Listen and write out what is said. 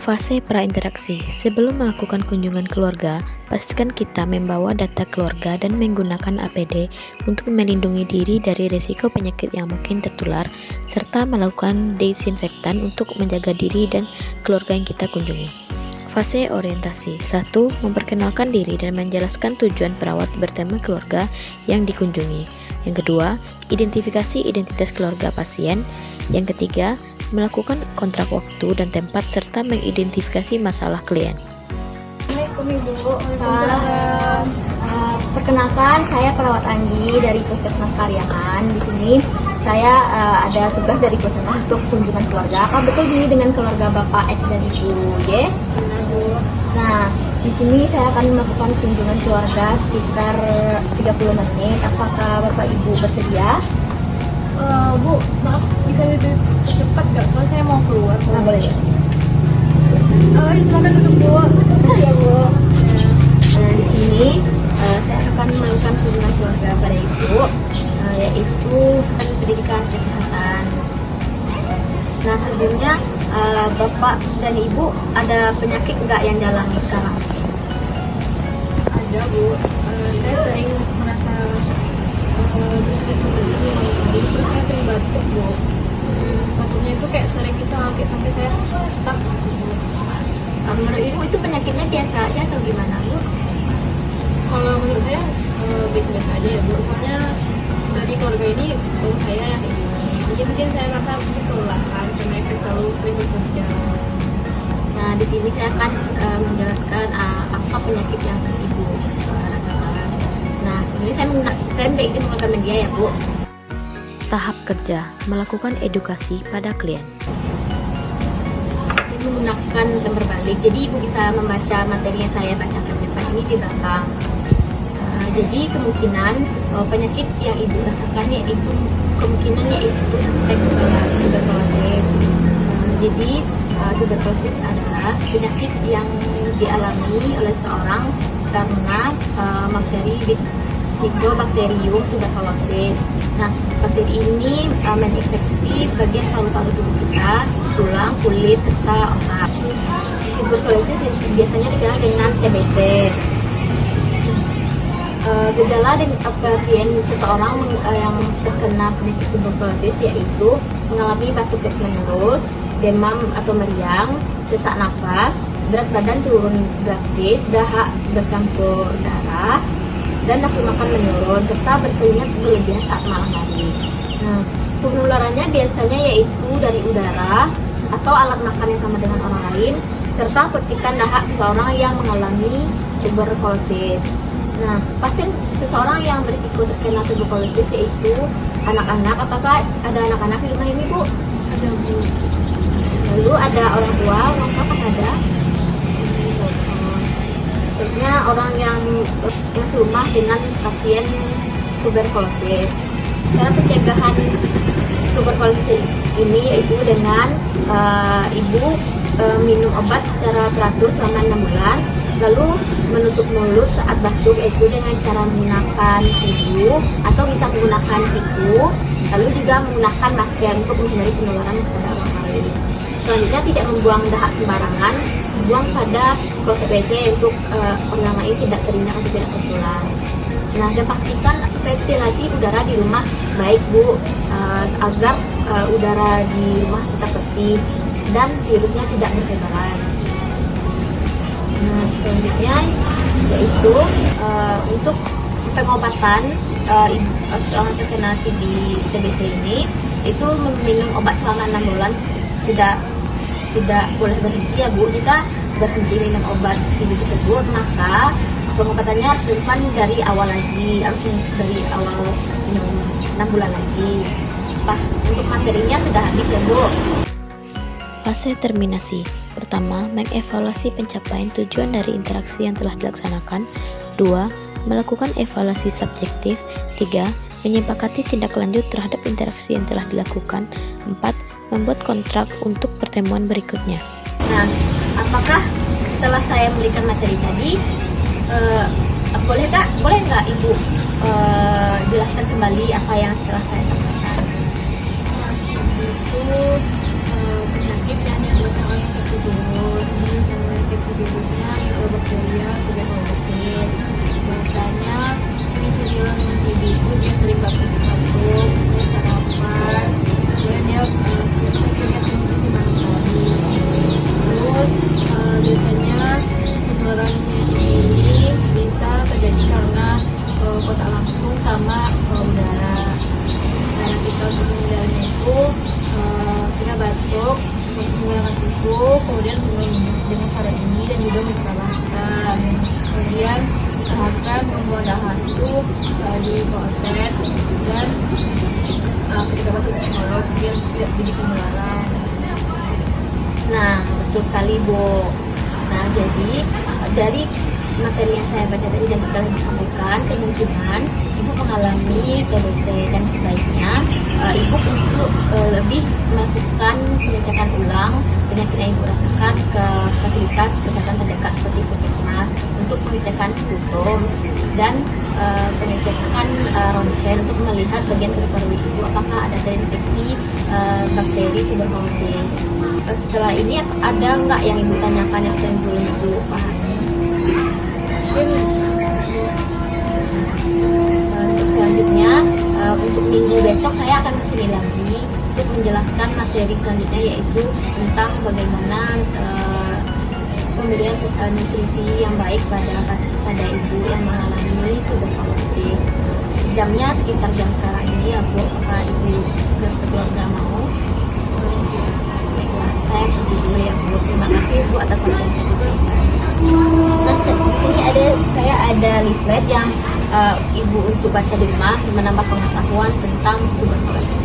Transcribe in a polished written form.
Fase prainteraksi. Sebelum melakukan kunjungan keluarga, pastikan kita membawa data keluarga dan menggunakan APD untuk melindungi diri dari risiko penyakit yang mungkin tertular, serta melakukan disinfektan untuk menjaga diri dan keluarga yang kita kunjungi. Fase orientasi. 1. Memperkenalkan diri dan menjelaskan tujuan perawat bertemu keluarga yang dikunjungi. Yang kedua, identifikasi identitas keluarga pasien. Yang ketiga, melakukan kontrak waktu dan tempat serta mengidentifikasi masalah klien. Assalamualaikum Ibu. Perkenalkan, saya perawat Anggi dari Puskesmas Pariaman. Di sini saya ada tugas dari Puskesmas untuk kunjungan keluarga. Apa betul ini dengan keluarga Bapak S dan Ibu Y? Nah, di sini saya akan melakukan kunjungan keluarga sekitar 30 menit. Apakah Bapak Ibu bersedia? Bu, maaf bisa lebih cepat nggak? Soalnya saya mau keluar. Nah, boleh. Silakan duduk Bu. Makasih ya Bu. Nah, di sini saya akan melakukan kunjungan keluarga pada Ibu, yaitu pendidikan kesehatan. Nah, sebelumnya Bapak dan Ibu ada penyakit nggak yang dialami sekarang? Ada Bu. Saya sering merasa terus saya sering batuk Bu. Batuknya itu kayak sering kita sampai saya sesak. Menurut Ibu itu penyakitnya biasa aja atau gimana Bu? Kalau menurut saya biasa aja ya Bu. Soalnya dari keluarga ini baru saya yang ini. Mungkin saya rasa kelelahan karena saya selalu sering bekerja. Nah, di sini saya akan menjelaskan apa penyakit yang Ibu rasakan. Nah, sebenarnya saya minta izin mengenai media ya Bu. Tahap kerja. Melakukan edukasi pada klien. Saya menggunakan lembar balik, jadi Ibu bisa membaca materi yang saya bacakan depan ini di belakang. Jadi kemungkinan penyakit yang Ibu rasakan yaitu suspek kepada tuberkulosis. Jadi tuberkulosis adalah penyakit yang dialami oleh seorang karena Mycobacterium tuberculosis. Nah, bakteri ini menginfeksi bagian paru-paru tubuh kita, tulang, kulit, serta otak. Tuberkulosis biasanya dikenal dengan TBC. Gejala dan pasien seseorang yang terkena penyakit tuberkulosis yaitu mengalami batuk terus-menerus, demam atau meriang, sesak nafas, berat badan turun drastis, dahak bercampur darah, dan nafsu makan menurun, serta berkeringat berlebihan saat malam hari. Nah, penularannya biasanya yaitu dari udara atau alat makan yang sama dengan orang lain, serta percikan dahak seseorang yang mengalami tuberkulosis. Nah, pasien seseorang yang berisiko terkena tuberkulosis yaitu anak-anak. Apakah ada anak-anak di rumah ini Bu? Ada Bu. Lalu ada orang tua, apakah ada? Sebenarnya orang yang serumah dengan pasien tuberkulosis. Cara pencegahan tuberkulosis ini yaitu dengan Ibu minum obat secara teratur selama 6 bulan, lalu menutup mulut saat batuk yaitu dengan cara menggunakan tisu atau bisa menggunakan siku, lalu juga menggunakan masker untuk menghindari penularan kepada orang lain. Selanjutnya tidak membuang dahak sembarangan, buang pada kloset WC untuk orang lain tidak terinjak atau tidak tertular. Nah, dan pastikan ventilasi udara di rumah baik Bu, agar udara di rumah tetap bersih dan virusnya tidak bertebaran. Nah, selanjutnya yaitu untuk pengobatan seorang terkena TBC ini itu meminum obat selama 6 bulan. Tidak boleh berhenti ya Bu. Jika berhenti minum obat TB tersebut, maka pengobatannya harus dilakukan dari awal lagi, harus dari awal minum 6 bulan lagi. Untuk materinya sudah habis ya Bu. Fase terminasi. Pertama, mengevaluasi pencapaian tujuan dari interaksi yang telah dilaksanakan. 2. Melakukan evaluasi subjektif. 3. Menyepakati tindak lanjut terhadap interaksi yang telah dilakukan. 4. Membuat kontrak untuk pertemuan berikutnya. Nah, apakah setelah saya memberikan materi tadi, boleh nggak Ibu jelaskan kembali apa yang setelah saya sampaikan? Itu penyakit yang disebabkan oleh virus kemudian minum dengan cara ini dan juga memperhatikan. Kemudian usahakan membuang dahak itu di proses dan ketika masuk ke psikolog dia tidak jadi penularan. Nah, betul sekali Bu. Nah, jadi dari materi yang saya baca tadi dan telah disampaikan, kemungkinan ibu mengalami TBC dan sebaiknya ibu untuk lebih melakukan pengecekan ulang penyakit yang ibu rasakan ke fasilitas kesehatan terdekat seperti puskesmas untuk pengecekan sputum dan pengecekan ronsen untuk melihat bagian paru-paru ibu apakah ada terinfeksi bakteri tuberkulosis. Setelah ini ada nggak yang ibu tanyakan yang belum ibu pahami? Untuk selanjutnya untuk minggu besok saya akan kesini lagi untuk menjelaskan materi selanjutnya yaitu tentang bagaimana pemberian nutrisi yang baik pada ibu yang mengalami tuberkulosis. Jamnya sekitar jam sekarang ini ya Bu, apakah ibu dan keluarga mau? Saya pergi dulu ya Bu. Terima kasih Bu atas waktunya. Nah, di sini saya ada leaflet yang ibu untuk baca di rumah menambah pengetahuan tentang tuberkulosis.